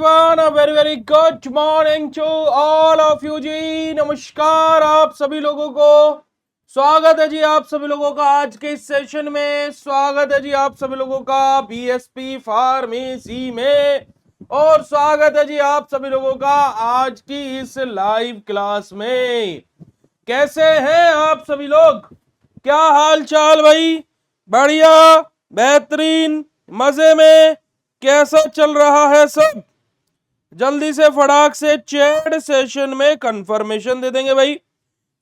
everyone, a very good morning to all of you जी। नमस्कार आप सभी लोगों को, स्वागत है जी आप सभी लोगों का आज के इस सेशन में। स्वागत है जी आप सभी लोगों का बीएसपी फार्मेसी में, और स्वागत है जी आप सभी लोगों का आज की इस लाइव क्लास में। कैसे हैं आप सभी लोग? क्या हाल चाल भाई? बढ़िया, बेहतरीन, मजे में? कैसा चल रहा है सब? जल्दी से फटाक से चैट सेशन में कंफर्मेशन दे देंगे भाई,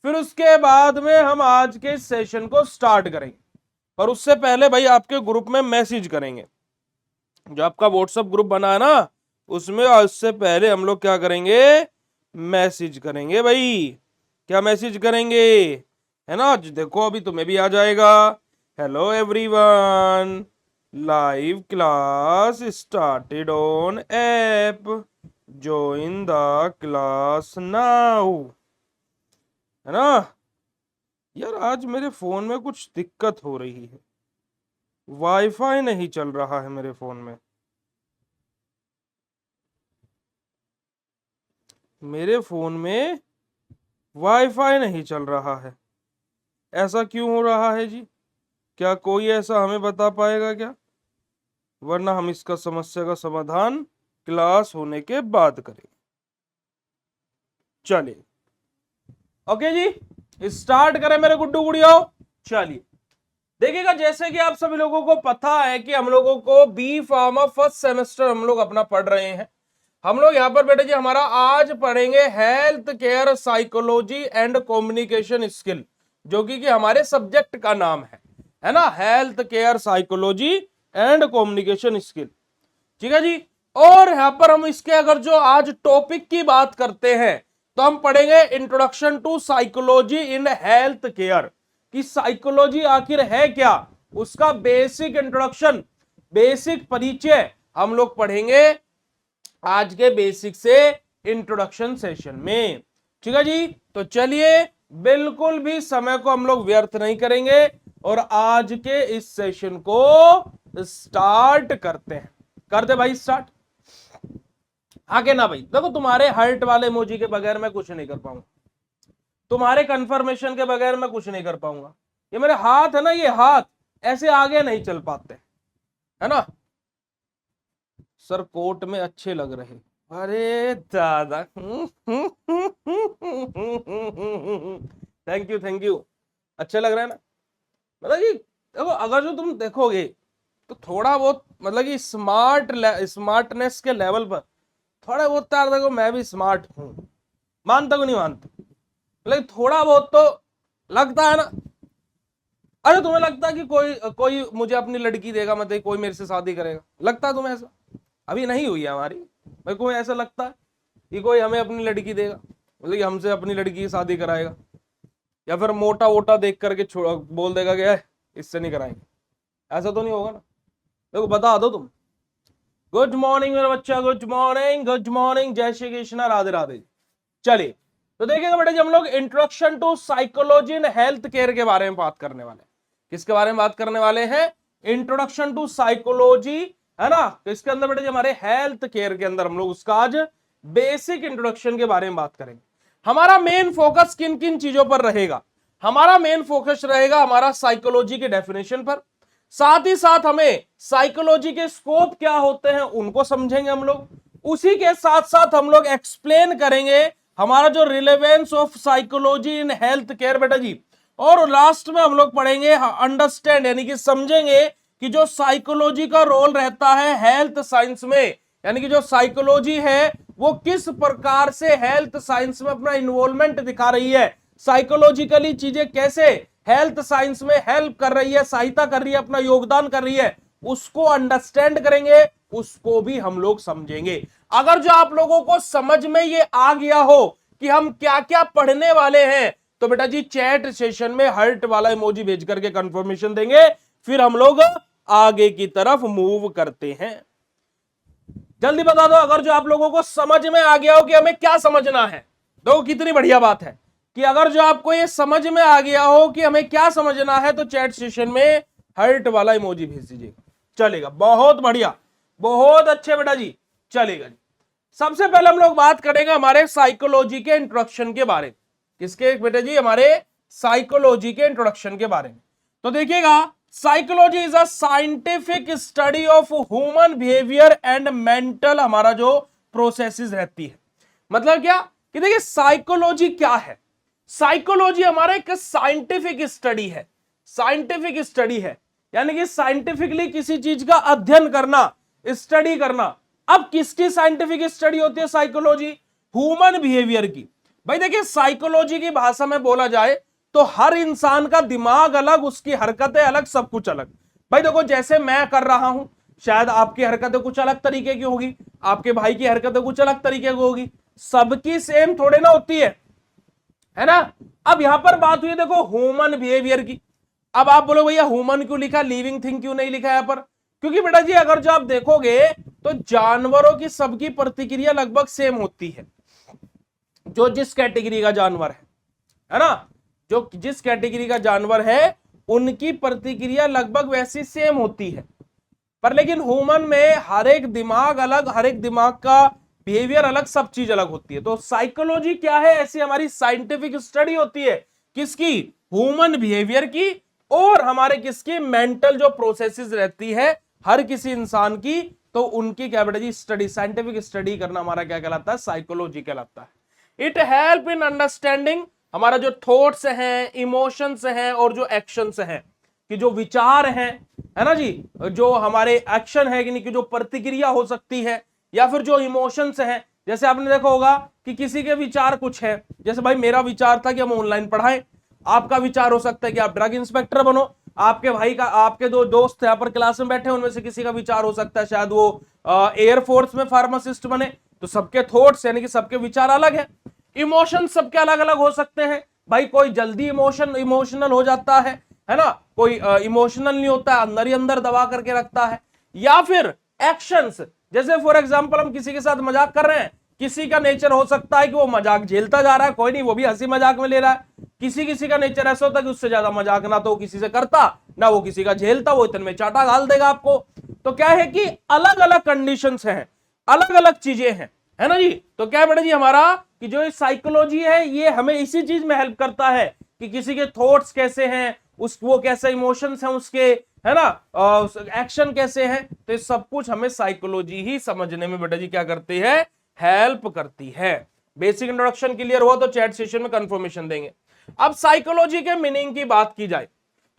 फिर उसके बाद में हम आज के सेशन को स्टार्ट करेंगे। पर उससे पहले भाई आपके ग्रुप में मैसेज करेंगे, जो आपका व्हाट्सएप ग्रुप बना है ना, उसमें उससे पहले हम लोग क्या करेंगे, मैसेज करेंगे भाई। क्या मैसेज करेंगे, है ना? देखो अभी तुम्हें भी आ जाएगा, hello everyone, live class started on app, join the class now, है ना? यार आज मेरे फोन में कुछ दिक्कत हो रही है, वाईफाई नहीं चल रहा है मेरे फोन में। मेरे फोन में वाईफाई नहीं चल रहा है, ऐसा क्यों हो रहा है जी? क्या कोई ऐसा हमें बता पाएगा क्या? वरना हम इसका समस्या का समाधान क्लास होने के बाद करेंगे। चलिए ओके जी, स्टार्ट करें मेरे गुड्डू गुड़ियाओ। चलिए देखिएगा, जैसे कि आप सभी लोगों को पता है कि हम लोगों को बी फार्मा फर्स्ट सेमेस्टर हम लोग अपना पढ़ रहे हैं। हम लोग यहाँ पर बेटे जी हमारा आज पढ़ेंगे health care psychology and communication skill, जो कि हमारे सब्जेक्ट का नाम है ना, health care psychology and communication skill. ठीक है जी। और यहाँ पर हम इसके अगर जो आज टॉपिक की बात करते हैं तो हम पढ़ेंगे introduction to psychology in health care, कि साइकोलॉजी आखिर है क्या, उसका बेसिक इंट्रोडक्शन, बेसिक परिचय हम लोग पढ़ेंगे आज के बेसिक से इंट्रोडक्शन सेशन में। ठीक है जी। तो चलिए बिल्कुल भी समय को हम लोग व्यर्थ नहीं करेंगे और आज के इस सेशन को स्टार्ट करते हैं। करते भाई स्टार्ट, आगे ना भाई। देखो तुम्हारे हर्ट वाले इमोजी के बगैर मैं कुछ नहीं कर पाऊंगा, तुम्हारे कंफर्मेशन के बगैर मैं कुछ नहीं कर पाऊंगा। ये मेरे हाथ है ना, ये हाथ ऐसे आगे नहीं चल पाते, है ना? सर कोट में अच्छे लग रहे, अरे दादा थैंक यू थैंक यू, अच्छे लग रहे हैं ना? मतलब कि देखो अगर जो तुम देखोगे तो थोड़ा बहुत मतलब कि स्मार्टनेस के लेवल पर थोड़ा बहुत यार, देखो मैं भी स्मार्ट हूं, मानता को नहीं मानता, लेकिन थोड़ा बहुत तो लगता है ना। अरे तुम्हें लगता है कि कोई कोई मुझे अपनी लड़की देगा, मतलब कोई मेरे से शादी करेगा? लगता है तुम्हें ऐसा? अभी नहीं हुई है हमारी, भाई कोई ऐसा लगता है कि कोई हमें अपनी लड़की देगा, मतलब कि हमसे अपनी लड़की की शादी कराएगा? या फिर मोटा वोटा देख करके बोल देगा कि इससे नहीं कराएंगे? ऐसा तो नहीं होगा ना। देखो बता दो तुम। गुड मॉर्निंग मेरा बच्चा, गुड मॉर्निंग, गुड मॉर्निंग, जय श्री कृष्णा, राधे राधे। चलिए तो देखिएगा बेटा जी, हम लोग introduction to psychology in health care के बारे में बात करने वाले हैं। किसके बारे में बात करने वाले हैं? इंट्रोडक्शन टू साइकोलॉजी, है ना? तो इसके अंदर बेटा जी हमारे हेल्थ केयर के अंदर हम लोग उसका आज बेसिक इंट्रोडक्शन के बारे में बात करेंगे। हमारा मेन फोकस किन किन चीजों पर रहेगा? हमारा मेन फोकस रहेगा हमारा साइकोलॉजी के डेफिनेशन पर, साथ ही साथ हमें साइकोलॉजी के स्कोप क्या होते हैं उनको समझेंगे हम लोग। उसी के साथ साथ हम लोग एक्सप्लेन करेंगे हमारा जो relevance of psychology in health care बेटा जी। और लास्ट में हम लोग पढ़ेंगे अंडरस्टैंड, यानी कि समझेंगे कि जो साइकोलॉजी का रोल रहता है हेल्थ साइंस में, यानी कि जो साइकोलॉजी है वो किस प्रकार से हेल्थ साइंस में अपना इन्वॉल्वमेंट दिखा रही है, साइकोलॉजिकली चीजें कैसे हेल्थ साइंस में हेल्प कर रही है, सहायता कर रही है, अपना योगदान कर रही है, उसको अंडरस्टैंड करेंगे, उसको भी हम लोग समझेंगे। अगर जो आप लोगों को समझ में ये आ गया हो कि हम क्या क्या पढ़ने वाले हैं, तो बेटा जी चैट सेशन में हर्ट वाला इमोजी भेज करके कंफर्मेशन देंगे, फिर हम लोग आगे की तरफ मूव करते हैं। जल्दी बता दो अगर जो आप लोगों को समझ में आ गया हो कि हमें क्या समझना है। देखो कितनी बढ़िया बात है कि अगर जो आपको ये समझ में आ गया हो कि हमें क्या समझना है, तो चैट सेशन में हर्ट वाला इमोजी भेज दीजिएगा, चलेगा। बहुत बढ़िया, बहुत अच्छे बेटा जी, चलेगा जी। सबसे पहले हम लोग बात करेंगे हमारे साइकोलॉजी के इंट्रोडक्शन के बारे में। किसके बेटे जी? हमारे साइकोलॉजी के इंट्रोडक्शन के बारे में। तो देखिएगा, psychology is a scientific study of human behaviour and mental हमारा जो प्रोसेसेस रहती है। मतलब क्या कि देखिए साइकोलॉजी क्या है? साइकोलॉजी हमारा एक साइंटिफिक स्टडी है। साइंटिफिक स्टडी है यानी कि साइंटिफिकली किसी चीज का अध्ययन करना, स्टडी करना। अब किसकी साइंटिफिक स्टडी होती है साइकोलॉजी? ह्यूमन बिहेवियर की। भाई देखिए साइकोलॉजी की भाषा में बोला जाए तो हर इंसान का दिमाग अलग, उसकी हरकतें अलग, सब कुछ अलग। भाई देखो जैसे मैं कर रहा हूं, शायद आपकी हरकतें कुछ अलग तरीके की होगी, आपके भाई की हरकतें कुछ अलग तरीके की होगी, सबकी सेम थोड़े ना होती है ना। अब यहां पर बात हुई देखो ह्यूमन बिहेवियर की। अब आप बोलो भैया ह्यूमन क्यों लिखा, लिविंग थिंग क्यों नहीं लिखा यहां पर? क्योंकि बेटा जी अगर जो आप देखोगे तो जानवरों की सबकी प्रतिक्रिया लगभग सेम होती है। जो जिस कैटेगरी का जानवर है ना, जो जिस कैटेगरी का जानवर है उनकी प्रतिक्रिया लगभग वैसी सेम होती है। पर लेकिन ह्यूमन में हर एक दिमाग अलग, हर एक दिमाग का बिहेवियर अलग, सब चीज अलग होती है। तो साइकोलॉजी क्या है? ऐसी हमारी साइंटिफिक स्टडी होती है किसकी? ह्यूमन बिहेवियर की और हमारे किसकी? मेंटल जो प्रोसेसेस रहती है हर किसी इंसान की, तो उनकी क्या बेटा जी स्टडी, साइंटिफिक स्टडी करना हमारा क्या कहलाता है? साइकोलॉजी कहलाता है। इट हेल्प इन अंडरस्टैंडिंग हमारा जो थॉट्स हैं, इमोशंस हैं और जो एक्शंस हैं, कि जो विचार हैं, है ना जी, जो हमारे एक्शन है कि नहीं, कि जो प्रतिक्रिया हो सकती है, या फिर जो इमोशंस हैं। जैसे आपने देखा होगा कि किसी के विचार कुछ है, जैसे भाई मेरा विचार था कि हम ऑनलाइन पढ़ाएं, आपका विचार हो सकता है कि आप ड्रग इंस्पेक्टर बनो, आपके भाई का, आपके दो दोस्त यहाँ पर क्लास में बैठे उनमें से किसी का विचार हो सकता है शायद वो एयरफोर्स में फार्मासिस्ट बने। तो सबके थॉट्स यानी कि सबके विचार अलग है। इमोशन सबके अलग अलग हो सकते हैं। भाई कोई जल्दी इमोशनल हो जाता है ना, कोई इमोशनल नहीं होता है, अंदर ही अंदर दबा करके रखता है। या फिर एक्शंस, जैसे फॉर एग्जांपल हम किसी के साथ मजाक कर रहे हैं, किसी का नेचर हो सकता है कि वो मजाक झेलता जा रहा है, कोई नहीं वो भी हंसी मजाक में ले रहा है। किसी का नेचर ऐसा होता है कि उससे ज्यादा मजाक ना तो वो किसी से करता ना वो किसी का झेलता, वो इतने में चाटा घाल देगा आपको। तो क्या है कि अलग अलग कंडीशंस हैं, अलग अलग चीजें हैं, है ना जी। तो क्या बेटा जी हमारा कि जो साइकोलॉजी है ये हमें इसी चीज में हेल्प करता है कि किसी के थॉट्स कैसे हैं, वो कैसे इमोशंस हैं उसके, है ना, एक्शन कैसे हैं। तो ये सब कुछ हमें साइकोलॉजी ही समझने में बेटा जी क्या करती है? हेल्प करती है। बेसिक इंट्रोडक्शन क्लियर हुआ तो चैट सेशन में कंफर्मेशन देंगे। अब साइकोलॉजी के मीनिंग की बात की जाए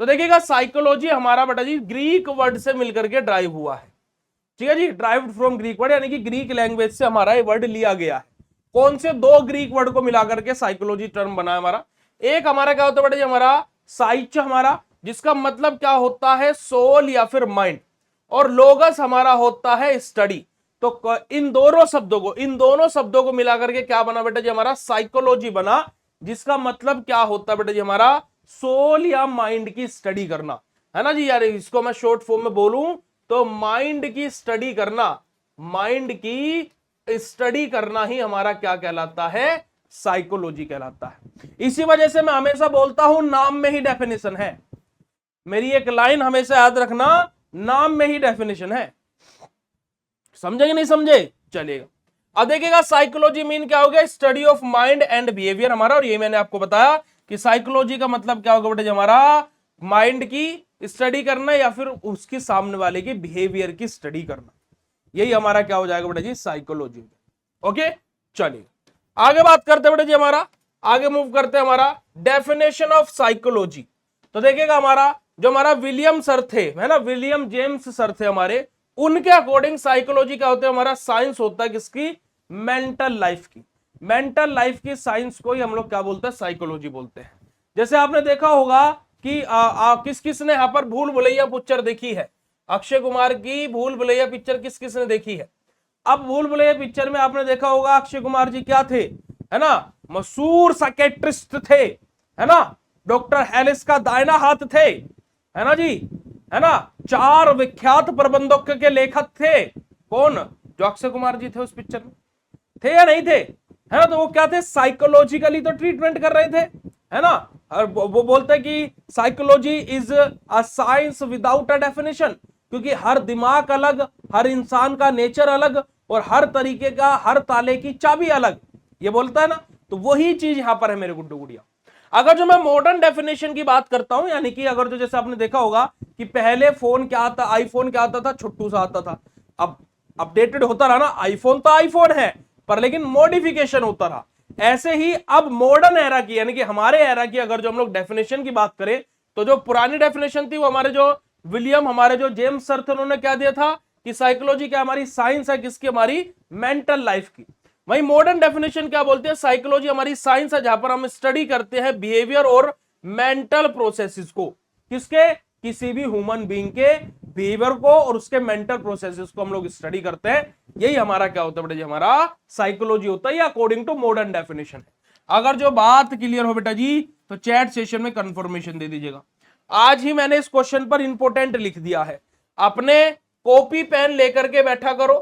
तो देखिएगा साइकोलॉजी हमारा बेटा जी ग्रीक वर्ड से मिलकर के ड्राइव हुआ है। ठीक है जी, ड्राइव्ड फ्रॉम ग्रीक वर्ड, यानी कि ग्रीक लैंग्वेज से हमारा ये वर्ड लिया गया है। कौन से? दो ग्रीक वर्ड को मिलाकर के साइकोलॉजी टर्म बना है हमारा। एक हमारा क्या होता है बेटा जी? हमारा साइच हमारा, जिसका मतलब क्या होता है? सोल या फिर माइंड, और लोगस हमारा होता है स्टडी। तो इन दोनों शब्दों को मिलाकर के क्या बना बेटा जी? हमारा साइकोलॉजी बना, जिसका मतलब क्या होता है बेटा जी? हमारा सोल या माइंड की स्टडी करना, है ना जी। यार इसको मैं शॉर्ट फॉर्म में बोलूं तो माइंड की स्टडी करना, माइंड की स्टडी करना ही हमारा क्या कहलाता है? साइकोलॉजी कहलाता है। इसी वजह से मैं हमेशा बोलता हूं नाम में ही डेफिनेशन है। मेरी एक लाइन हमेशा याद रखना, नाम में ही डेफिनेशन है। समझे कि नहीं समझे? चलिएगा अब देखिएगा साइकोलॉजी मीन क्या हो गया? Study of mind and behaviour हमारा। और ये मैंने आपको बताया कि साइकोलॉजी का मतलब क्या होगा बेटा जी? हमारा माइंड की स्टडी करना या फिर उसके सामने वाले की बिहेवियर की स्टडी करना, यही हमारा क्या हो जाएगा बेटा जी? साइकोलॉजी। ओके चलिए आगे बात करते हैं बेटा जी, हमारा आगे मूव करते हैं हमारा डेफिनेशन ऑफ साइकोलॉजी। तो देखिएगा हमारा जो हमारा विलियम सर थे, है ना, विलियम जेम्स सर थे हमारे, उनके अकॉर्डिंग साइकोलॉजी क्या होता है? हमारा साइंस होता है किसकी? मेंटल लाइफ की। मेंटल लाइफ की साइंस को ही हम लोग क्या बोलते हैं? साइकोलॉजी बोलते हैं। जैसे आपने देखा होगा कि किस किस ने यहाँ पर भूल भुलैया पिक्चर देखी है? अक्षय कुमार की भूल भुलैया पिक्चर किस किस ने देखी है? अब भूल भुलैया पिक्चर में आपने देखा होगा अक्षय कुमार जी क्या थे, है ना, मशहूर साइकेट्रिस्ट थे, है ना, डॉक्टर हेलिस का दाहिना हाथ थे, है ना जी, है ना, 4 विख्यात प्रबंधक के लेखक थे। कौन? जो अक्षय कुमार जी थे उस पिक्चर में, थे या नहीं थे? है ना, तो वो क्या थे? साइकोलॉजिकली तो ट्रीटमेंट कर रहे थे, है ना। और वो बोलते हैं कि psychology is a science without a definition, क्योंकि हर दिमाग अलग, हर इंसान का नेचर अलग, और हर तरीके का, हर ताले की चाबी अलग, ये बोलता है ना। तो वही चीज यहां पर है मेरे गुड्डू गुड़िया। अगर जो मैं मॉडर्न डेफिनेशन की बात करता हूं, यानी कि अगर जो जैसे आपने देखा होगा कि पहले फोन क्या आता, आईफोन क्या आता था, छोटू सा आता था। अब अपडेटेड होता रहा ना, आईफोन तो आईफोन है पर लेकिन मॉडिफिकेशन होता रहा। ऐसे ही अब मॉडर्न एरा की, यानी कि हमारे एरा की अगर जो हम लोग डेफिनेशन की बात करें, तो जो पुरानी डेफिनेशन थी वो हमारे जो विलियम, हमारे जो जेम्स सर थे, उन्होंने क्या दिया था कि साइकोलॉजी क्या हमारी साइंस है, किसकी, हमारी मेंटल लाइफ की। वही मॉडर्न डेफिनेशन क्या बोलते हैं, साइकोलॉजी हमारी साइंस है जहां पर हम स्टडी करते हैं बिहेवियर और मेंटल प्रोसेसेस को, किसके, किसी भी ह्यूमन बीइंग के बिहेवियर को और उसके मेंटल प्रोसेसेस को हम लोग स्टडी करते हैं। यही हमारा क्या होता है बेटा जी, हमारा साइकोलॉजी होता है, या अकॉर्डिंग टू मॉडर्न डेफिनेशन है। अगर जो बात क्लियर हो बेटा जी तो चैट सेशन में कंफर्मेशन दे दीजिएगा। आज ही मैंने इस क्वेश्चन पर इंपोर्टेंट लिख दिया है, अपने कॉपी पेन लेकर के बैठा करो,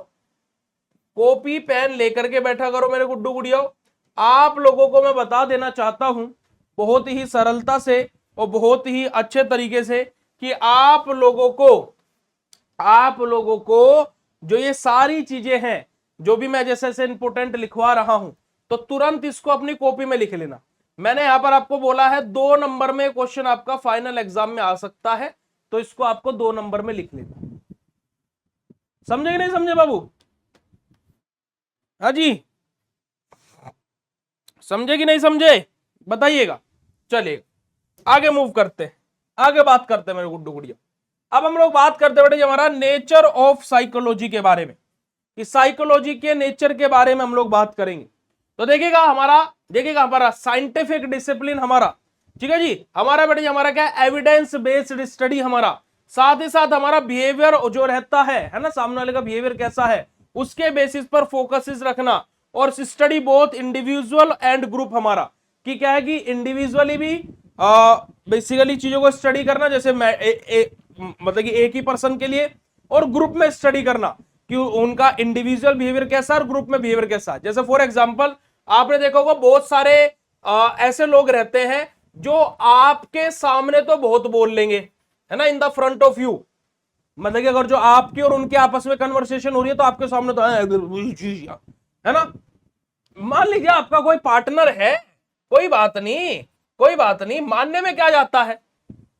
कॉपी पेन लेकर के बैठा करो मेरे गुड्डू गुड़िया। आप लोगों को मैं बता देना चाहता हूं बहुत ही सरलता से और बहुत ही अच्छे तरीके से कि आप लोगों को जो ये सारी चीजें हैं, जो भी मैं जैसे जैसे इंपोर्टेंट लिखवा रहा हूं, तो तुरंत इसको अपनी कॉपी में लिख लेना। मैंने यहां पर आपको बोला है 2 नंबर में क्वेश्चन आपका फाइनल एग्जाम में आ सकता है, तो इसको आपको 2 नंबर में लिख लेना। समझे कि नहीं समझे बाबू? हाँ जी, समझे कि नहीं समझे बताइएगा। चलिए आगे मूव करते हैं, आगे बात करते हैं मेरे गुड्डू गुड़िया। अब हम लोग बात करते हैं बेटे हमारा नेचर ऑफ साइकोलॉजी के बारे में, कि साइकोलॉजी के नेचर के बारे में हम लोग बात करेंगे। तो देखिएगा हमारा साइंटिफिक डिसिप्लिन हमारा, ठीक है जी, हमारा बेटे हमारा क्या, एविडेंस बेस्ड स्टडी हमारा, साथ ही साथ हमारा बिहेवियर जो रहता है ना, सामने वाले का बिहेवियर कैसा है उसके बेसिस पर फोकस रखना, और study both individual and group हमारा, कि क्या है कि इंडिविजुअली भी बेसिकली चीजों को स्टडी करना, जैसे मतलब कि एक ही पर्सन के लिए, और ग्रुप में स्टडी करना कि उनका इंडिविजुअल बिहेवियर कैसा है और ग्रुप में बिहेवियर कैसा है। जैसे फॉर एग्जांपल आपने देखा होगा बहुत सारे ऐसे लोग रहते हैं जो आपके सामने तो बहुत बोल लेंगे, है ना, in the front of you, मतलब कि अगर जो आपकी और उनके आपस में कन्वर्सेशन हो रही है तो आपके सामने तो है ना। मान लीजिए आपका कोई पार्टनर है, कोई बात नहीं, मानने में क्या जाता है,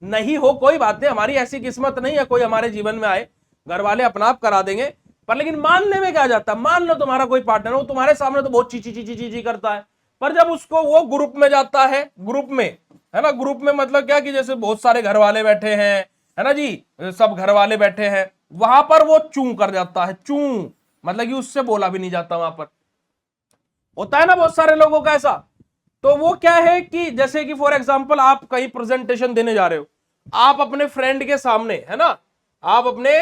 नहीं हो कोई बात नहीं, हमारी ऐसी किस्मत नहीं है कोई हमारे जीवन में आए, घर वाले अपना आप करा देंगे, पर लेकिन मानने में क्या जाता है, मान लो तुम्हारा कोई पार्टनर हो, तुम्हारे सामने तो बहुत ची करता है, पर जब उसको वो ग्रुप में जाता है, ग्रुप में, है ना, ग्रुप में मतलब क्या कि जैसे बहुत सारे घर वाले बैठे हैं, है ना जी, सब घर वाले बैठे हैं, वहां पर वो चूं कर जाता है, चूं मतलब कि उससे बोला भी नहीं जाता, वहां पर होता है ना बहुत सारे लोगों का ऐसा। तो वो क्या है कि जैसे कि फॉर एग्जांपल आप कहीं प्रेजेंटेशन देने जा रहे हो, आप अपने फ्रेंड के सामने, है ना, आप अपने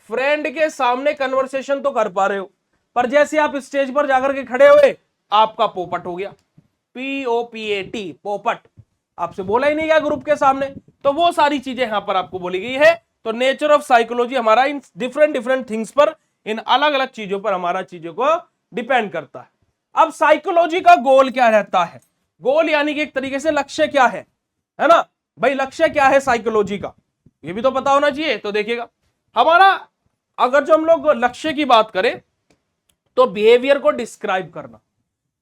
फ्रेंड के सामने कन्वर्सेशन तो कर पा रहे हो, पर जैसे आप स्टेज पर जाकर के खड़े हुए आपका पोपट हो गया, POPAT, पोपट, आपसे बोला ही नहीं गया ग्रुप के सामने। तो वो सारी चीजें यहां पर आपको बोली गई है। तो नेचर ऑफ साइकोलॉजी हमारा इन डिफरेंट थिंग्स पर, इन अलग अलग चीजों पर हमारा चीजों को डिपेंड करता है। अब साइकोलॉजी का गोल क्या रहता है, गोल यानी कि एक तरीके से लक्ष्य क्या है ना भाई, लक्ष्य क्या है साइकोलॉजी का, ये भी तो पता होना चाहिए। तो देखिएगा हमारा अगर जो हम लोग लक्ष्य की बात करें तो बिहेवियर को डिस्क्राइब करना,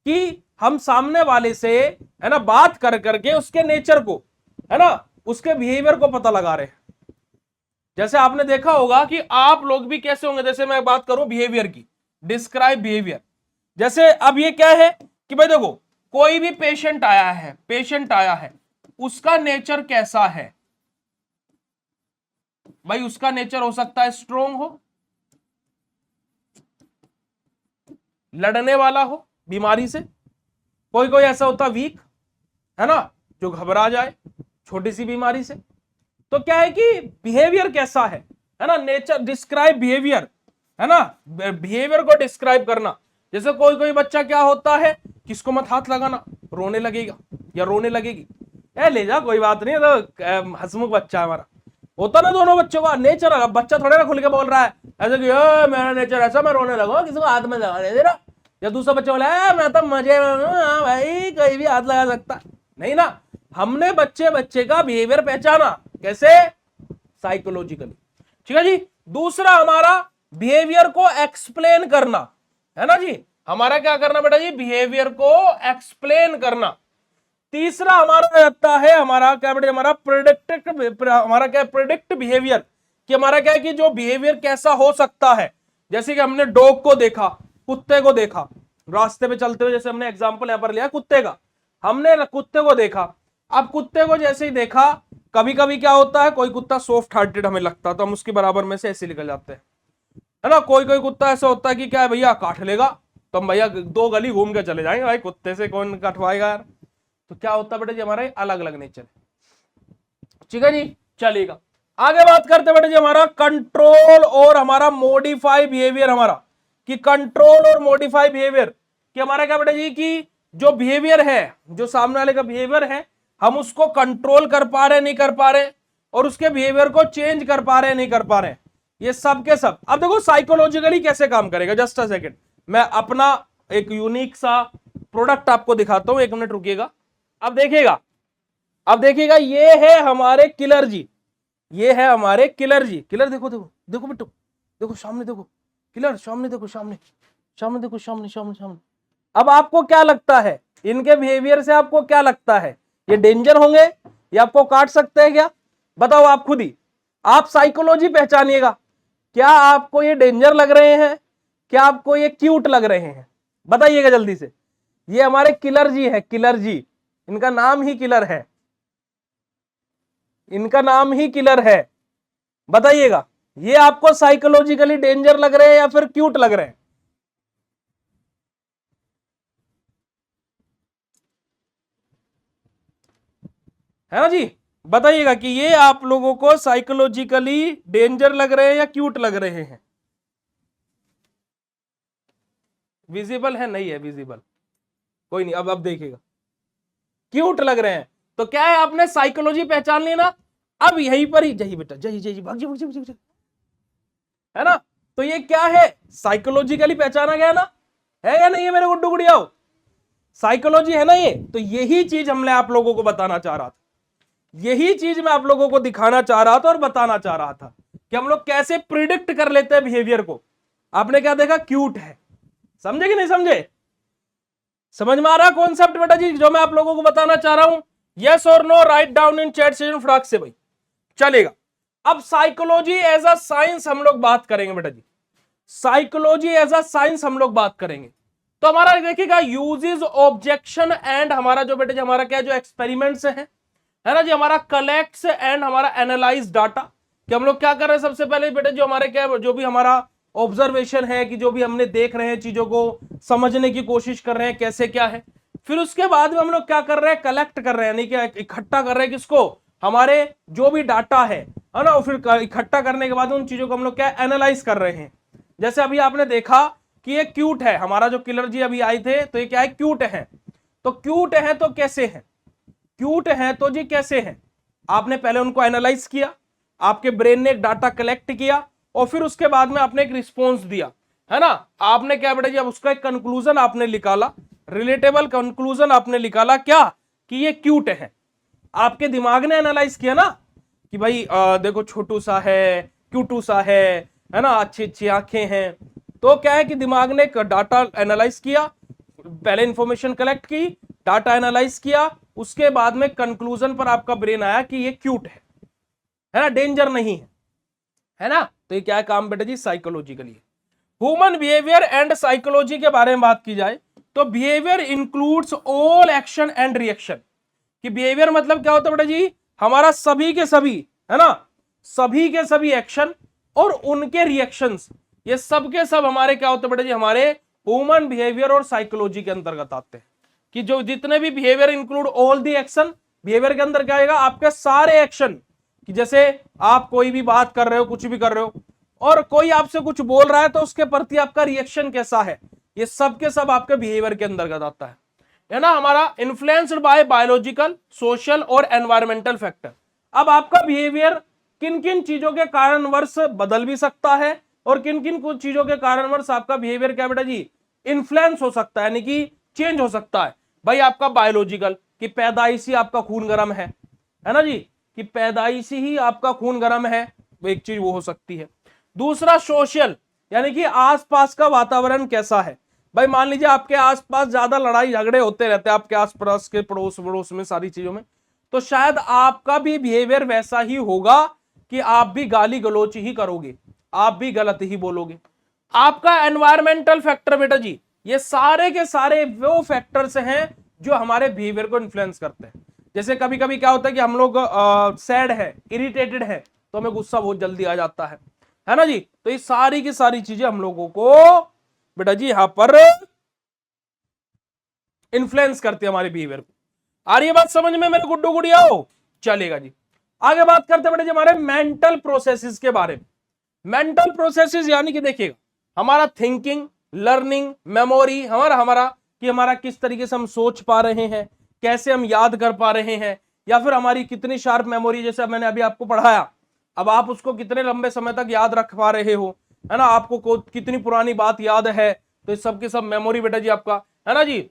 कि हम सामने वाले से, है ना, बात कर करके उसके नेचर को, है ना, उसके बिहेवियर को पता लगा रहे हैं। जैसे आपने देखा होगा कि आप लोग भी कैसे होंगे, जैसे मैं बात करूं बिहेवियर की, डिस्क्राइब बिहेवियर, जैसे अब ये क्या है कि भाई देखो कोई भी पेशेंट आया है, उसका नेचर कैसा है भाई, उसका नेचर हो सकता है स्ट्रोंग हो, लड़ने वाला हो बीमारी से, कोई कोई ऐसा होता वीक, है ना, जो घबरा जाए छोटी सी बीमारी से। तो क्या है कि बिहेवियर कैसा है ना, नेचर, डिस्क्राइब बिहेवियर, है ना, बिहेवियर को डिस्क्राइब करना। जैसे कोई कोई बच्चा क्या होता है, किसको मत हाथ लगाना, रोने लगेगा या रोने लगेगी, ले जा कोई बात नहीं, तो हंसमुख बच्चा है हमारा, होता ना दोनों बच्चों का नेचर। बच्चा थोड़े ना खुल के बोल रहा है ऐसे कि मेरा नेचर ऐसा, मैं रोने लगा, किसी को हाथ में लगा दे रहा, या दूसरा बच्चा बोला मैं तो मजे में हूं भाई, कोई भी हाथ लगा सकता नहीं ना। हमने बच्चे का बिहेवियर पहचाना, कैसे, साइकोलॉजिकली, ठीक है जी। दूसरा हमारा बिहेवियर को एक्सप्लेन करना, है ना जी। हमारा क्या करना बेटा जी, बिहेवियर को एक्सप्लेन करना। तीसरा हमारा आता है हमारा क्या बेटा, हमारा हमारा क्या प्रिडिक्ट बिहेवियर, कि हमारा क्या है कि जो बिहेवियर कैसा हो सकता है। जैसे कि हमने डॉग को देखा, कुत्ते को देखा, रास्ते पे चलते हुए, जैसे हमने एग्जांपल यहां पर लिया कुत्ते का, हमने कुत्ते को देखा। अब कुत्ते को जैसे ही देखा, कभी कभी क्या होता है, कोई कुत्ता सॉफ्ट हार्टेड हमें लगता, तो हम उसके बराबर में से ऐसे निकल जाते हैं, है ना। कोई कोई कुत्ता ऐसा होता है कि क्या है भैया, काट लेगा तो हम भैया 2 गली घूम के चले जाएंगे, भाई कुत्ते से कौन कटवाएगा यार। तो क्या होता है बेटा जी, हमारे अलग अलग नेचर है। ठीक है जी, चलेगा। आगे बात करते बेटा जी, हमारा कंट्रोल और हमारा मॉडिफाई बिहेवियर, हमारा कि कंट्रोल और मॉडिफाई बिहेवियर, कि हमारा क्या बेटा जी, कि जो बिहेवियर है, जो सामने वाले का बिहेवियर है, हम उसको कंट्रोल कर पा रहे नहीं कर पा रहे, और उसके बिहेवियर को चेंज कर पा रहे नहीं कर पा रहे, ये सब के सब। अब देखो साइकोलॉजिकली कैसे काम करेगा, जस्ट अ सेकंड, मैं अपना एक यूनिक सा प्रोडक्ट आपको दिखाता हूं, 1 मिनट रुकिएगा। अब देखिएगा, अब देखिएगा, ये है हमारे किलर जी, ये है हमारे किलर जी। किलर देखो देखो देखो बेटो, देखो सामने देखो, किलर सामने देखो, सामने सामने देखो, सामने सामने सामने। अब आपको क्या लगता है, इनके बिहेवियर से आपको क्या लगता है, ये डेंजर होंगे, ये आपको काट सकते हैं क्या? बताओ आप खुद ही, आप साइकोलॉजी पहचानिएगा। क्या आपको ये डेंजर लग रहे हैं, क्या आपको ये क्यूट लग रहे हैं? बताइएगा जल्दी से। ये हमारे किलर जी है, किलर जी, इनका नाम ही किलर है, इनका नाम ही किलर है। बताइएगा, ये आपको साइकोलॉजिकली डेंजर लग रहे हैं या फिर क्यूट लग रहे हैं? है ना जी, बताइएगा कि ये आप लोगों को साइकोलॉजिकली डेंजर लग रहे हैं या क्यूट लग रहे हैं? विजिबल है, नहीं है विजिबल, कोई नहीं। अब देखिएगा, क्यूट लग रहे हैं, तो क्या है, आपने साइकोलॉजी पहचान ली ना। अब यहीं पर ही, जही बेटा जही जही, भाग जी, भाग जी, है ना। तो ये क्या है, साइकोलॉजिकली पहचाना गया ना, है या नहीं है मेरे गुड्डू गुड़ियाओ? साइकोलॉजी है ना ये। तो यही चीज हमने आप लोगों को बताना चाह रहा था, यही चीज मैं आप लोगों को दिखाना चाह रहा था और बताना चाह रहा था कि हम लोग कैसे प्रिडिक्ट कर लेते हैं बिहेवियर को। आपने क्या देखा, क्यूट है, समझे कि नहीं समझे? समझ में आ रहा कॉन्सेप्ट बेटा जी, जो मैं आप लोगों को बताना चाह रहा हूं? यस और no, write down in chat session फटाक से भाई, चलेगा। अब साइकोलॉजी एज अ साइंस हम लोग बात करेंगे बेटा जी, साइकोलॉजी एज अ साइंस हम लोग बात करेंगे। तो हमारा देखिएगा, यूजेस, ऑब्जेक्शन एंड हमारा जो बेटा जी, हमारा क्या जो एक्सपेरिमेंट्स है ना जी, हमारा कलेक्ट्स एंड हमारा एनालाइज डाटा, कि हम लोग क्या कर रहे हैं, सबसे पहले बेटा जो हमारे क्या, जो भी हमारा ऑब्जर्वेशन है, कि जो भी हमने देख रहे हैं, चीजों को समझने की कोशिश कर रहे हैं कैसे क्या है। फिर उसके बाद में हम लोग क्या कर रहे हैं, कलेक्ट कर रहे हैं, यानी कि इकट्ठा कर रहे हैं, किसको, हमारे जो भी डाटा है ना। फिर इकट्ठा करने के बाद उन चीजों को हम लोग क्या एनालाइज कर रहे हैं। जैसे अभी आपने देखा कि ये क्यूट है, हमारा जो किलर जी अभी आए थे, तो ये क्या है, क्यूट है। तो क्यूट है तो कैसे है, क्यूट है तो जी कैसे है, आपने पहले उनको एनालाइज किया, आपके ब्रेन ने एक डाटा कलेक्ट किया, और फिर उसके बाद में आपने एक रिस्पॉन्स दिया, है ना। आपने क्या बेटा जी, अब उसका एक कंक्लूजन आपने निकाला, रिलेटेबल कंक्लूजन आपने निकाला, क्या, कि ये क्यूट है। आपके दिमाग ने एनालाइज किया ना, कि भाई देखो छोटू सा है, क्यूटू सा है ना, अच्छी अच्छी आंखें हैं। तो क्या है कि दिमाग ने डाटा एनालाइज किया, पहले इंफॉर्मेशन कलेक्ट की, डाटा एनालाइज किया, उसके बाद में कंक्लूजन पर आपका ब्रेन आया कि ये क्यूट है ना, डेंजर नहीं है ना। तो ये क्या है काम बेटा जी, psychologically. Human behaviour and psychology के बारे में बात की जाए, तो behaviour includes all action and reaction, कि बिहेवियर मतलब क्या होता है बेटा जी, हमारा सभी के सभी, है ना, सभी के सभी एक्शन और उनके रिएक्शंस, ये सब के सब हमारे क्या होते हैं बेटा जी, हमारे ह्यूमन बिहेवियर और साइकोलॉजी के अंतर्गत आते हैं। कि जो जितने भी behaviour include all the action, behaviour के अंदर क्या आएगा, आपके सारे एक्शन, कि जैसे आप कोई भी बात कर रहे हो, कुछ भी कर रहे हो, और कोई आपसे कुछ बोल रहा है, तो उसके प्रति आपका रिएक्शन कैसा है, ये सब के सब आपके बिहेवियर के अंतर्गत आता है ना। हमारा इन्फ्लुएंस्ड बाय बायोलॉजिकल, सोशल और एनवायरमेंटल फैक्टर। अब आपका बिहेवियर किन किन चीजों के कारणवश बदल भी सकता है, और किन किन कुछ चीजों के कारणवश आपका बिहेवियर क्या बेटा जी, इन्फ्लुएंस हो सकता है, यानी कि चेंज हो सकता है। भाई आपका बायोलॉजिकल, कि पैदाइशी आपका खून गर्म है ना जी, कि पैदाइशी ही आपका खून गर्म है, वो एक चीज वो हो सकती है। दूसरा सोशल, यानी कि आसपास का वातावरण कैसा है, भाई मान लीजिए आपके आसपास ज्यादा लड़ाई झगड़े होते रहते हैं, आपके आसपास के पड़ोस पड़ोस में सारी चीजों में, तो शायद आपका भी बिहेवियर वैसा ही होगा कि आप भी गाली गलौच ही करोगे, आप भी गलत ही बोलोगे। आपका एनवायरमेंटल फैक्टर बेटा जी, ये सारे के सारे वो फैक्टर्स हैं जो हमारे बिहेवियर को इन्फ्लुएंस करते हैं। जैसे कभी कभी क्या होता है कि हम लोग सैड है, इरिटेटेड है, तो हमें गुस्सा बहुत जल्दी आ जाता है ना जी। तो ये सारी की सारी चीजें हम लोगों को बेटा जी यहां पर इन्फ्लुएंस करती है हमारे बिहेवियर को। आ रही है बात समझ में मेरे गुड्डू गुड़ियाओ? चलेगा जी, आगे बात करते हैं बेटा जी हमारे मेंटल प्रोसेसेस के बारे में। मेंटल प्रोसेसेस यानी कि देखिएगा हमारा थिंकिंग, लर्निंग, मेमोरी, हमारा कि हमारा किस तरीके से हम सोच पा रहे हैं, कैसे हम याद कर पा रहे हैं, या फिर हमारी कितनी शार्प मेमोरी, जैसे मैंने अभी आपको पढ़ाया, अब आप उसको कितने लंबे समय तक याद रख पा रहे हो, है ना, आपको कितनी पुरानी बात याद है, तो इस सब की सब मेमोरी बेटा जी आपका, है ना जी।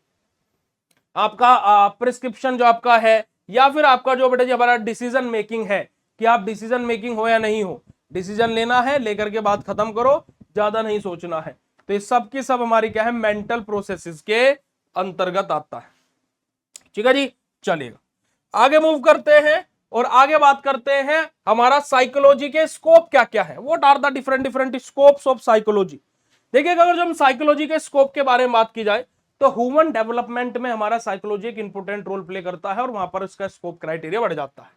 आपका प्रिस्क्रिप्शन जो आपका है, या फिर आपका जो बेटा जी हमारा डिसीजन मेकिंग है, कि आप डिसीजन मेकिंग हो या नहीं हो, डिसीजन लेना है, लेकर के बात खत्म करो, ज्यादा नहीं सोचना है। तो ये सब की सब हमारी क्या है, मेंटल प्रोसेसेस के अंतर्गत आता है। ठीक है जी, चलिएगा आगे मूव करते हैं और आगे बात करते हैं हमारा साइकोलॉजी के स्कोप क्या क्या है, what are the different different scopes of psychology. देखिए अगर जो हम साइकोलॉजी के स्कोप के बारे में बात की जाए, तो ह्यूमन डेवलपमेंट में हमारा साइकोलॉजी एक इंपोर्टेंट रोल प्ले करता है, और वहां पर इसका स्कोप क्राइटेरिया बढ़ जाता है।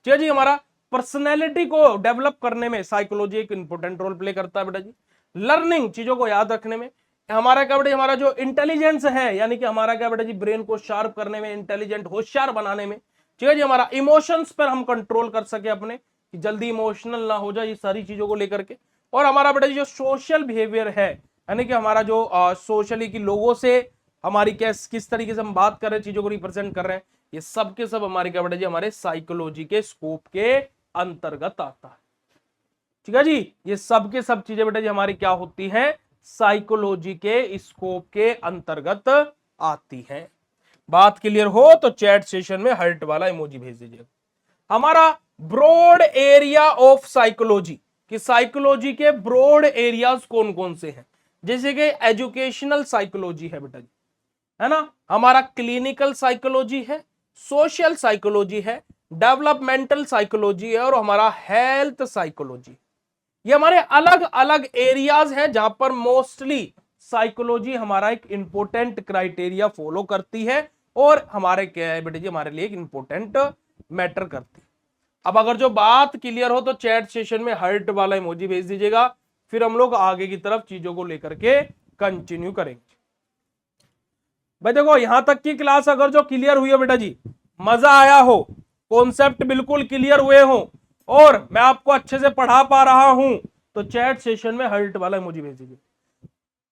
ठीक है जी, हमारा पर्सनैलिटी को डेवलप करने में साइकोलॉजी एक इंपोर्टेंट रोल प्ले करता है बेटा जी। लर्निंग, चीजों को याद रखने में, हमारा क्या बेटा, हमारा जो इंटेलिजेंस है, यानी कि हमारा क्या बेटा जी, ब्रेन को शार्प करने में, इंटेलिजेंट होशियार बनाने में। ठीक है जी, हमारा इमोशंस पर हम कंट्रोल कर सके अपने, कि जल्दी इमोशनल ना हो जाए, ये सारी चीजों को लेकर के। और हमारा बेटा जी जो सोशल बिहेवियर है, यानी कि हमारा जो सोशली की लोगों से हमारी किस तरीके से हम बात कर रहे हैं, चीजों को रिप्रेजेंट कर रहे हैं, ये सब के सब हमारे क्या बेटा जी, हमारे साइकोलॉजी के स्कोप के अंतर्गत आता है। ठीक है जी, ये सब के सब चीजें बेटा जी हमारी क्या होती हैं, साइकोलॉजी के स्कोप के अंतर्गत आती हैं। बात क्लियर हो तो चैट सेशन में हार्ट वाला इमोजी भेज दीजिएगा। हमारा ब्रॉड एरिया ऑफ साइकोलॉजी, कि साइकोलॉजी के ब्रॉड एरियाज कौन कौन से हैं, जैसे कि एजुकेशनल साइकोलॉजी है बेटा जी, है ना, हमारा क्लिनिकल साइकोलॉजी है, सोशल साइकोलॉजी है, डेवलपमेंटल साइकोलॉजी है, और हमारा हेल्थ साइकोलॉजी। ये हमारे अलग अलग एरियाज हैं जहां पर मोस्टली साइकोलॉजी हमारा एक इंपॉर्टेंट क्राइटेरिया फॉलो करती है, और हमारे क्या है बेटे जी, हमारे लिए एक इंपॉर्टेंट मैटर करती है। अब अगर जो बात क्लियर हो तो चैट सेशन में हार्ट वाला इमोजी भेज दीजिएगा, फिर हम लोग आगे की तरफ चीजों को लेकर के कंटिन्यू करेंगे। भाई देखो यहां तक की क्लास अगर जो क्लियर हुई है बेटा जी, मजा आया हो, कॉन्सेप्ट बिल्कुल क्लियर हुए हो, और मैं आपको अच्छे से पढ़ा पा रहा हूं, तो चैट सेशन में हार्ट वाला इमोजी भेज दीजिए।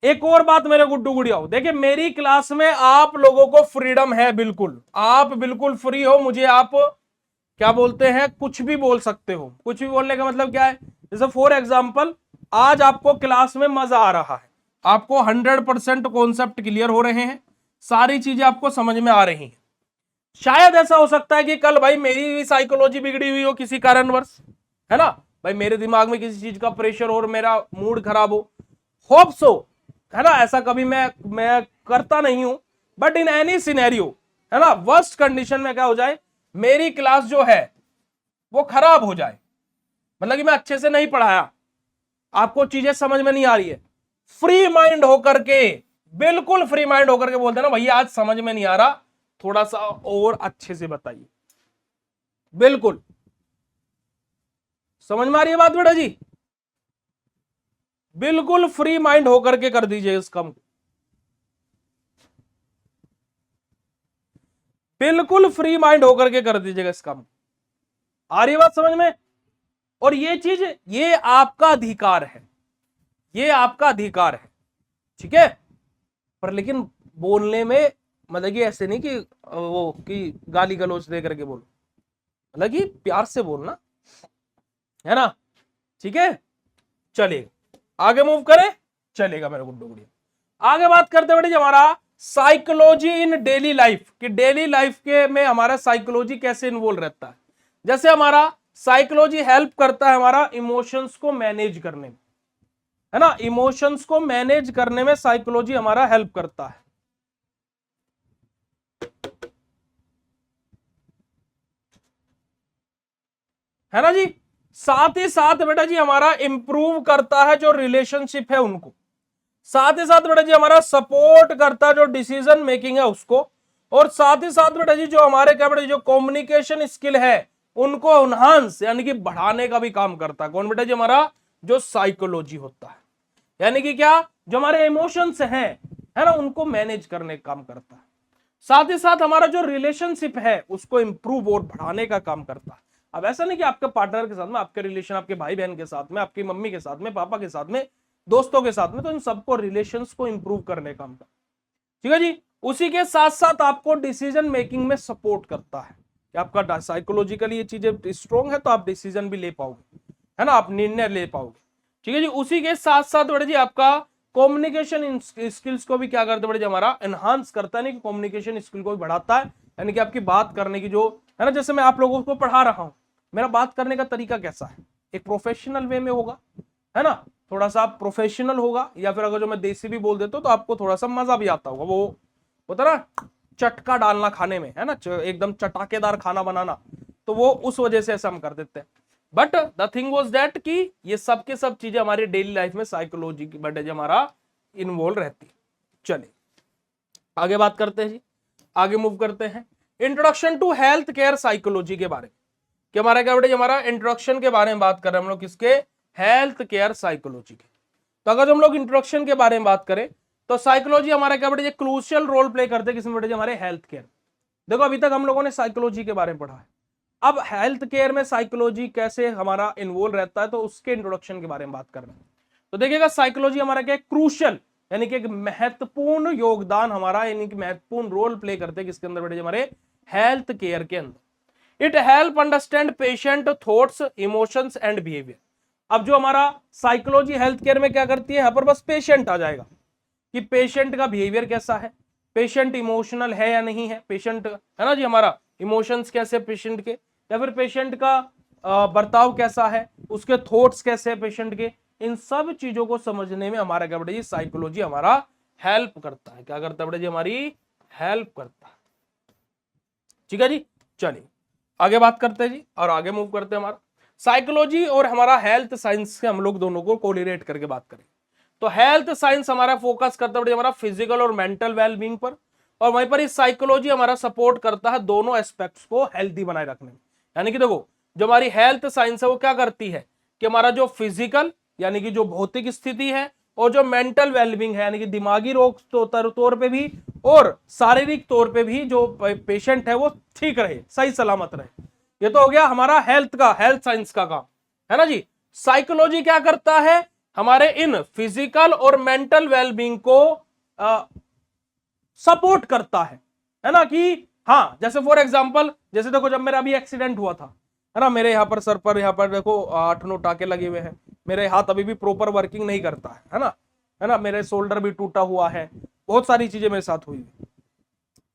एक और बात मेरे गुड्डू गुड़ियाओ, देखिए मेरी क्लास में आप लोगों को फ्रीडम है, बिल्कुल आप बिल्कुल फ्री हो, मुझे आप क्या बोलते हैं, कुछ भी बोल सकते हो। कुछ भी बोलने का मतलब क्या है, जैसे फॉर एग्जाम्पल आज आपको क्लास में मजा आ रहा है, आपको 100% कॉन्सेप्ट क्लियर हो रहे हैं, सारी चीजें आपको समझ में आ रही हैं। शायद ऐसा हो सकता है कि कल भाई मेरी भी साइकोलॉजी बिगड़ी हुई हो किसी कारणवश, है ना, भाई मेरे दिमाग में किसी चीज का प्रेशर और मेरा मूड खराब हो, होप सो, है ना, ऐसा कभी मैं करता नहीं हूं, बट इन एनी सिनेरियो, है ना, वर्स्ट कंडीशन में क्या हो जाए, मेरी क्लास जो है वो खराब हो जाए, मतलब कि मैं अच्छे से नहीं पढ़ाया, आपको चीजें समझ में नहीं आ रही है, फ्री माइंड होकर के, बिल्कुल फ्री माइंड होकर के बोलते हैं ना, भैया आज समझ में नहीं आ रहा, थोड़ा सा और अच्छे से बताइए। बिल्कुल समझ में आ रही है बात बेटा जी, बिल्कुल फ्री माइंड होकर के कर दीजिए इस काम को, बिल्कुल फ्री माइंड होकर के कर दीजिएगा इस काम को। आ रही बात समझ में? और ये चीज, ये आपका अधिकार है, ये आपका अधिकार है, ठीक है, पर लेकिन बोलने में मतलब कि ऐसे नहीं कि वो कि गाली गलौज दे करके बोलो, मतलब कि प्यार से बोलना, है ना, ठीक है। चलिएगा आगे मूव करें, चलेगा मेरे गुड्डू गुड़िया। आगे बात करते बेटे हमारा साइकोलॉजी इन डेली लाइफ, कि डेली लाइफ के में हमारा साइकोलॉजी कैसे इन्वॉल्व रहता है। जैसे हमारा साइकोलॉजी हेल्प करता है हमारा इमोशंस को मैनेज करने में, है ना, इमोशंस को मैनेज करने में साइकोलॉजी हमारा हेल्प करता है ना जी। साथ ही साथ बेटा जी हमारा इंप्रूव करता है जो रिलेशनशिप है उनको, साथ ही साथ बेटा जी हमारा सपोर्ट करता है जो डिसीजन मेकिंग है उसको, और साथ ही साथ बेटा जी जो हमारे क्या बेटा जो कम्युनिकेशन स्किल है उनको एनहांस यानी कि बढ़ाने का भी काम करता है। कौन बेटा जी? हमारा जो साइकोलॉजी होता है, यानी कि क्या, जो हमारे इमोशंस हैं है ना उनको मैनेज करने का काम करता है। साथ ही साथ हमारा जो रिलेशनशिप है उसको इंप्रूव और बढ़ाने का काम करता है। अब ऐसा नहीं कि आपके पार्टनर के साथ में, आपके रिलेशन आपके भाई बहन के साथ में, आपकी मम्मी के साथ में, पापा के साथ में, दोस्तों के साथ में, तो इन सबको रिलेशंस को इंप्रूव करने का काम करता है। ठीक है जी। उसी के साथ साथ आपको डिसीजन मेकिंग में सपोर्ट करता है कि आपका साइकोलॉजिकली ये चीजें स्ट्रॉन्ग है तो आप डिसीजन भी ले पाओगे, है ना, आप निर्णय ले पाओगे। ठीक है जी। उसी के साथ साथ बड़े जी आपका कम्युनिकेशन स्किल्स को भी क्या करता है बड़े जी हमारा एनहांस करता है, नहीं कि कम्युनिकेशन स्किल को भी बढ़ाता है, यानी कि आपकी बात करने की जो है ना, जैसे मैं आप लोगों को पढ़ा रहा हूं, मेरा बात करने का तरीका कैसा है, एक प्रोफेशनल वे में होगा, है ना, थोड़ा सा प्रोफेशनल होगा, या फिर अगर जो मैं देसी भी बोल देता हूं तो आपको थोड़ा सा मजा भी आता होगा, वो होता ना चटका डालना खाने में, है ना, एकदम चटाकेदार खाना बनाना, तो वो उस वजह से ऐसा हम कर देते हैं। But the thing was that कि ये सब के सब चीजें हमारी डेली लाइफ में साइकोलॉजी की बट हमारा इन्वॉल्व रहती है। चलिए आगे बात करते हैं जी, आगे मूव करते हैं introduction to health care psychology के बारे में, कि हमारा क्या बेटे हमारा इंट्रोडक्शन के बारे में बात कर रहे हैं हम लोग, किसके? हेल्थ केयर साइकोलॉजी के। तो अगर हम लोग इंट्रोडक्शन के बारे में बात करें तो साइकोलॉजी हमारा क्या बेटे क्रूशियल रोल प्ले करते हैं किसमें बेटे? हमारे हेल्थ केयर। देखो अभी तक हम लोगों ने साइकोलॉजी के बारे में पढ़ा है, अब हेल्थ केयर में साइकोलॉजी कैसे हमारा इन्वॉल्व रहता है तो उसके इंट्रोडक्शन के बारे में बात कर रहे हैं। तो देखिएगा साइकोलॉजी हमारा क्या क्रूशियल यानी कि एक महत्वपूर्ण योगदान हमारा, यानी कि महत्वपूर्ण रोल प्ले करते हैं किसके अंदर बेटे? हमारे हेल्थ केयर के अंदर। It help understand patient thoughts, emotions and behaviour. अब जो हमारा साइकोलॉजी हेल्थ केयर में क्या करती है, यहां पर बस पेशेंट आ जाएगा कि पेशेंट का बिहेवियर कैसा है, पेशेंट इमोशनल है या नहीं है, पेशेंट है ना जी हमारा इमोशंस कैसे पेशेंट के, या फिर पेशेंट का बर्ताव कैसा है, उसके थॉट्स कैसे है पेशेंट के, इन सब चीजों को समझने में हमारा क्या बेटा जी साइकोलॉजी हमारा हेल्प करता है। क्या करता है बेटा जी? हमारी हेल्प करता है। ठीक है जी। चलिए आगे बात करते हैं जी, और आगे मूव करते हैं। हमारा साइकोलॉजी और हमारा हेल्थ साइंस से हम लोग दोनों को कोरिलेट करके बात करें तो हेल्थ साइंस हमारा फोकस करता है हमारा फिजिकल और मेंटल वेलबींग पर, और वहीं पर इस साइकोलॉजी हमारा सपोर्ट करता है दोनों एस्पेक्ट्स को हेल्थी बनाए रखने में। यानी कि देखो जो हमारी हेल्थ साइंस है वो क्या करती है कि हमारा जो फिजिकल यानी कि जो भौतिक स्थिति है, और जो मेंटल वेलबींग है यानी कि दिमागी रोग तौर पे भी और शारीरिक तौर पे भी जो पेशेंट है वो ठीक रहे, सही सलामत रहे। ये तो हो गया हमारा हेल्थ का, हेल्थ साइंस का काम, है ना जी। साइकोलॉजी क्या करता है? हमारे इन फिजिकल और मेंटल वेलबींग को सपोर्ट करता है ना, कि हाँ जैसे फॉर एग्जांपल जैसे देखो जब मेरा अभी एक्सीडेंट हुआ था, है ना, मेरे यहाँ पर सर पर यहाँ पर देखो 8-9 टाके लगे हुए हैं, मेरे हाथ अभी भी प्रॉपर वर्किंग नहीं करता है ना, है ना, मेरे शोल्डर भी टूटा हुआ है, बहुत सारी चीजें मेरे साथ हुई।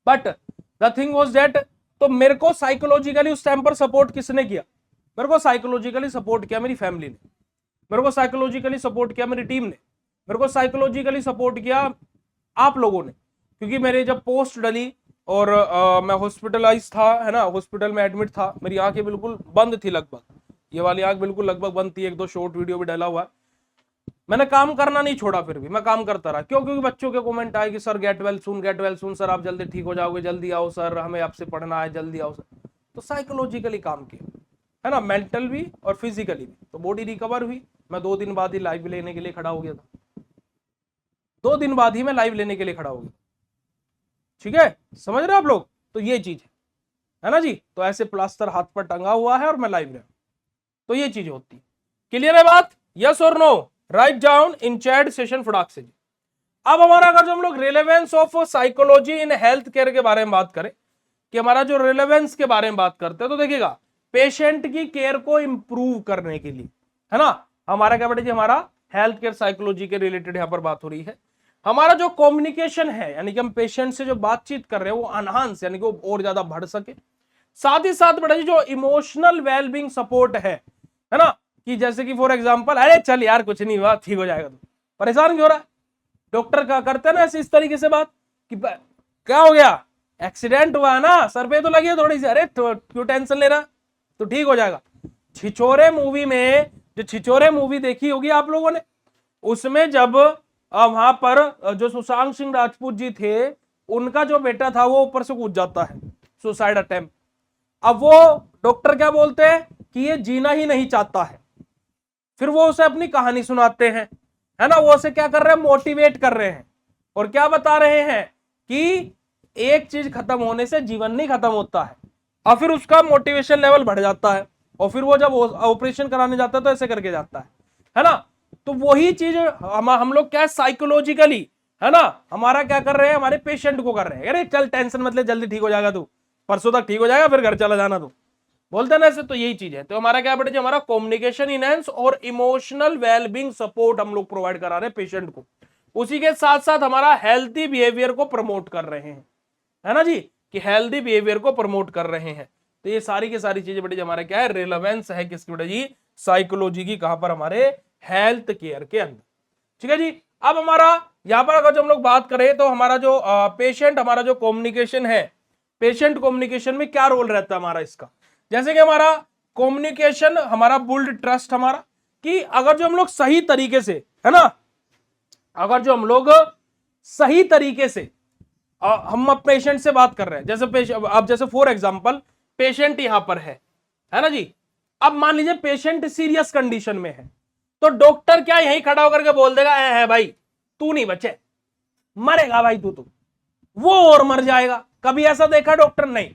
But the thing was that, तो मेरे को साइकोलॉजिकली उस टाइम पर सपोर्ट किसने किया? मेरे को साइकोलॉजिकली सपोर्ट किया मेरी फैमिली ने, मेरे को साइकोलॉजिकली सपोर्ट किया मेरी टीम ने, मेरे को साइकोलॉजिकली सपोर्ट किया आप लोगों ने, क्योंकि मेरे जब पोस्ट डली और मैं हॉस्पिटलाइज था, है ना, हॉस्पिटल में एडमिट था, मेरी आंखें बिल्कुल बंद थी लगभग, ये वाली आंख बिल्कुल लगभग बंद थी, 1-2 शॉर्ट वीडियो भी डाला हुआ है। मैंने काम करना नहीं छोड़ा, फिर भी मैं काम करता रहा। क्यों? क्योंकि बच्चों के कमेंट आए कि sir get well soon sir, आप जल्दी ठीक हो जाओगे, जल्दी आओ सर, हमें आपसे पढ़ना है, जल्दी आओ सर। तो साइकोलॉजिकली काम किया, है ना, मेंटल भी और फिजिकली भी। तो बॉडी रिकवर हुई, मैं 2 दिन बाद ही लाइव लेने के लिए खड़ा हो गया था, 2 दिन बाद ही मैं लाइव लेने के लिए खड़ा हो गया। ठीक है, समझ रहे आप लोग? तो ये चीज है ना जी। तो ऐसे प्लास्टर हाथ पर टंगा हुआ है और मैं लाइव रहा, तो ये चीज होती है। क्लियर है बात? यस और no? Write down in chat session फटाक से। अब हमारा अगर जो हम लोग relevance of psychology in health care के बारे में बात करें कि हमारा जो रिलेवेंस के बारे में बात करते हैं तो देखिएगा पेशेंट की केयर को इंप्रूव करने के लिए, है ना, हमारा क्या बेटा जी हमारा हेल्थ केयर साइकोलॉजी के रिलेटेड यहां पर बात हो रही है। हमारा जो कम्युनिकेशन है यानी कि हम पेशेंट से जो बातचीत कर रहे हैं वो एनहांस यानी कि वो और ज्यादा बढ़ सके। साथ ही साथ बेटा जी जो इमोशनल वेलबींग सपोर्ट है ना, कि जैसे कि फॉर एग्जांपल अरे चल यार कुछ नहीं हुआ, ठीक हो जाएगा, परेशान क्यों हो रहा है? डॉक्टर का करते ना ऐसे इस तरीके से बात कि क्या हो गया, एक्सीडेंट हुआ है ना, सर पे तो लगी है थोड़ी सी, अरे क्यों टेंशन ले रहा, तो ठीक हो जाएगा। छिछोरे मूवी में, जो छिछोरे मूवी देखी होगी आप लोगों ने, उसमें जब वहां पर जो सुशांत सिंह राजपूत जी थे, उनका जो बेटा था वो ऊपर से कूद जाता है, सुसाइड अटेम्प्ट। अब वो डॉक्टर क्या बोलते हैं कि ये जीना ही नहीं चाहता है, फिर वो उसे अपनी कहानी सुनाते हैं, है ना, वो उसे क्या कर रहे हैं, मोटिवेट कर रहे हैं, और क्या बता रहे हैं कि एक चीज खत्म होने से जीवन नहीं खत्म होता है, और फिर उसका मोटिवेशन लेवल बढ़ जाता है, और फिर वो जब ऑपरेशन कराने जाता है तो ऐसे करके जाता है ना। तो वही चीज हम लोग क्या है, साइकोलॉजिकली, है ना, हमारा क्या कर रहे हैं, हमारे पेशेंट को कर रहे हैं, अरे चल टेंशन मत ले, जल्दी ठीक हो जाएगा तू, परसों तक ठीक हो जाएगा, फिर घर चला जाना तू, बोलते हैं ना ऐसे। तो यही चीज है। तो हमारा क्या बेटा जी, हमारा कम्युनिकेशन इनहेंस और इमोशनल वेलबींग सपोर्ट हम लोग प्रोवाइड करा रहे हैं पेशेंट को, उसी के साथ साथ हमारा हेल्थी बिहेवियर को प्रमोट कर रहे हैं, है ना जी, कि हेल्थी बिहेवियर को प्रमोट कर रहे हैं। तो ये सारी की सारी चीजें बेटा जी हमारा क्या है, रिलेवेंस है किसकी बेटा जी, साइकोलॉजी की, कहां पर, हमारे हेल्थ केयर के अंदर। ठीक है जी। अब हमारा यहां पर अगर जो हम लोग बात करें तो हमारा जो पेशेंट, हमारा जो कम्युनिकेशन है, पेशेंट कम्युनिकेशन में क्या रोल रहता है हमारा इसका, जैसे कि हमारा कम्युनिकेशन, हमारा बिल्ड ट्रस्ट, हमारा कि अगर जो हम लोग सही तरीके से, है ना, अगर जो हम लोग सही तरीके से हम पेशेंट से बात कर रहे हैं, जैसे अब जैसे फॉर एग्जांपल पेशेंट यहां पर है ना जी, अब मान लीजिए पेशेंट सीरियस कंडीशन में है, तो डॉक्टर क्या यहीं खड़ा होकर के बोल देगा, है भाई तू नहीं बचे, मरेगा भाई तू, वो और मर जाएगा, कभी ऐसा देखा डॉक्टर? नहीं।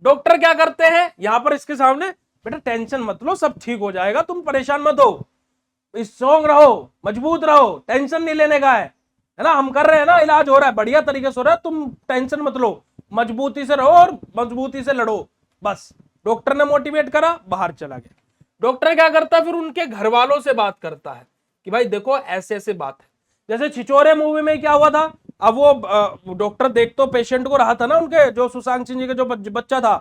डॉक्टर क्या करते हैं यहां पर इसके सामने, बेटा टेंशन मत लो, सब ठीक हो जाएगा, तुम परेशान मत हो, स्ट्रॉन्ग रहो, मजबूत रहो, टेंशन नहीं लेने का है ना, हम कर रहे हैं ना, इलाज हो रहा है, बढ़िया तरीके से हो रहा है, तुम टेंशन मत लो, मजबूती से रहो और मजबूती से लड़ो, बस। डॉक्टर ने मोटिवेट करा, बाहर चला गया। डॉक्टर क्या करता है, फिर उनके घर वालों से बात करता है कि भाई देखो ऐसे ऐसे बात है। जैसे छिछोरे मूवी में क्या हुआ था, अब वो डॉक्टर देख तो पेशेंट को रहा था ना, उनके जो सुशांत सिंह जी का जो बच्चा था,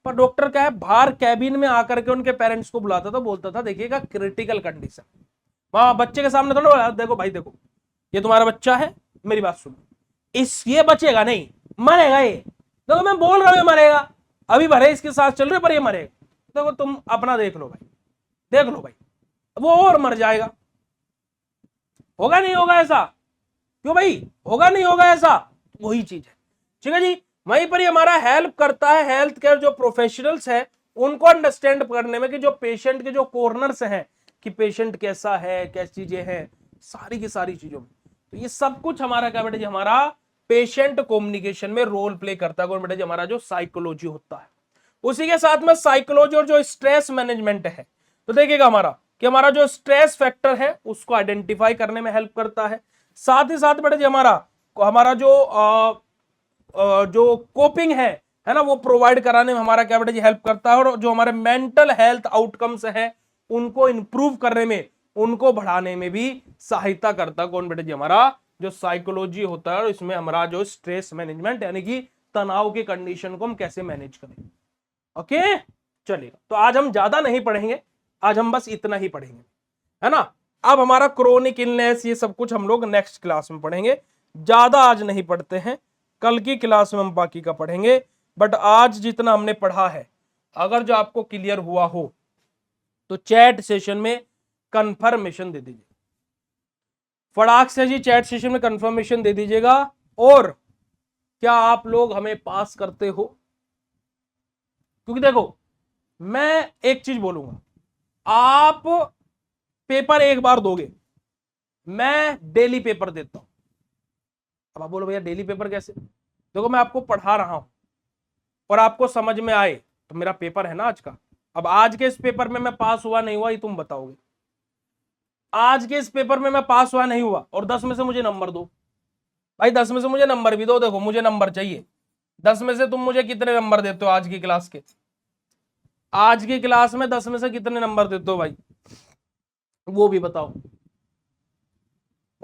पर डॉक्टर क्या है, बाहर कैबिन में आकर के उनके पेरेंट्स को बुलाता था, बोलता था देखिएगा क्रिटिकल कंडीशन, वहां बच्चे के सामने थोड़ा बोला, देखो भाई देखो ये तुम्हारा बच्चा है, मेरी बात सुनो, ये बचेगा नहीं, मरेगा ये, देखो मैं बोल रहा हूं मरेगा, अभी भले इसके साथ चल रहे पर ये मरेगा, देखो तुम अपना देख लो भाई, देख लो भाई, वो और मर जाएगा, होगा नहीं होगा ऐसा, क्यों भाई, होगा नहीं होगा ऐसा, वही चीज है। ठीक है जी। वहीं पर ही हमारा हेल्प करता है हेल्थ केयर जो प्रोफेशनल्स है उनको अंडरस्टैंड करने में कि जो पेशेंट के जो कॉर्नर्स हैं, कि पेशेंट कैसा है, कैसी चीजें हैं, सारी की सारी चीजों में। तो ये सब कुछ हमारा क्या बेटा जी, हमारा पेशेंट कम्युनिकेशन में रोल प्ले करता है कौन बेटा जी, हमारा जो साइकोलॉजी होता है। उसी के साथ में साइकोलॉजी और जो स्ट्रेस मैनेजमेंट है, तो देखिएगा हमारा कि हमारा जो स्ट्रेस फैक्टर है उसको आइडेंटिफाई करने में हेल्प करता है। साथ ही साथ बेटा जी हमारा हमारा जो कोपिंग है ना, वो प्रोवाइड कराने में हमारा क्या बेटा जी हेल्प करता है, और जो हमारे मेंटल हेल्थ आउटकम्स हैं उनको इंप्रूव करने में, उनको बढ़ाने में भी सहायता करता है कौन बेटा जी, हमारा जो साइकोलॉजी होता है। और इसमें हमारा जो स्ट्रेस मैनेजमेंट यानी कि तनाव की कंडीशन को हम कैसे मैनेज करें। ओके चलिएगा, तो आज हम ज्यादा नहीं पढ़ेंगे, आज हम बस इतना ही पढ़ेंगे, है ना। अब हमारा क्रोनिक इलनेस ये सब कुछ हम लोग नेक्स्ट क्लास में पढ़ेंगे, ज्यादा आज नहीं पढ़ते हैं, कल की क्लास में हम बाकी का पढ़ेंगे। बट आज जितना हमने पढ़ा है अगर जो आपको क्लियर हुआ हो तो चैट सेशन में कंफर्मेशन दे दीजिए, फटाक से जी चैट सेशन में कंफर्मेशन दे दीजिएगा। और क्या आप लोग हमें पास करते हो, क्योंकि देखो मैं एक चीज बोलूंगा, आप पेपर एक बार दोगे, मैं डेली पेपर देता हूं। अब आप बोलो भैया डेली पेपर कैसे, देखो मैं आपको पढ़ा रहा हूं और आपको समझ में आए तो मेरा पेपर है ना आज का। अब आज के इस पेपर में मैं पास हुआ नहीं हुआ ये तुम बताओगे, आज के इस पेपर में मैं पास हुआ नहीं हुआ और 10 में से मुझे नंबर दो, भाई 10 में से मुझे नंबर भी दो, देखो मुझे नंबर चाहिए। 10 में से तुम मुझे कितने नंबर देते हो आज की क्लास के, आज की क्लास में 10 में से कितने नंबर देते हो भाई, वो भी बताओ।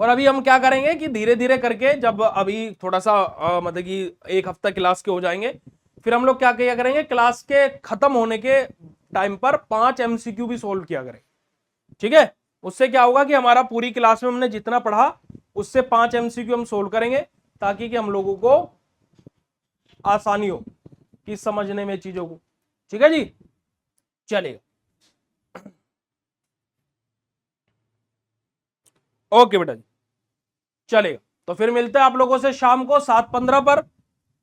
और अभी हम क्या करेंगे कि धीरे धीरे करके, जब अभी थोड़ा सा मतलब कि एक हफ्ता क्लास के हो जाएंगे, फिर हम लोग क्या किया करेंगे, क्लास के खत्म होने के टाइम पर 5 MCQ भी सोल्व किया करेंगे। ठीक है, उससे क्या होगा कि हमारा पूरी क्लास में हमने जितना पढ़ा उससे 5 एमसीक्यू हम सोल्व करेंगे, ताकि कि हम लोगों को आसानी हो कि समझने में चीजों को। ठीक है जी, चलेगा। ओके बेटा जी, चलेगा। तो फिर मिलते हैं आप लोगों से शाम को 7:15 पर,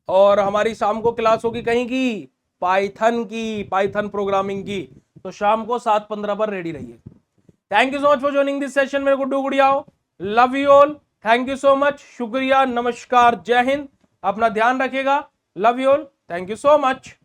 और हमारी शाम को क्लास होगी कहीं की, पाइथन प्रोग्रामिंग की। तो शाम को 7:15 पर रेडी रहिए। Thank you so much for joining this session मेरे गुड्डू गुड़ियाओ। Love you all, thank you so much, शुक्रिया, नमस्कार, जय हिंद, अपना ध्यान रखिएगा। Love you all, thank you so much.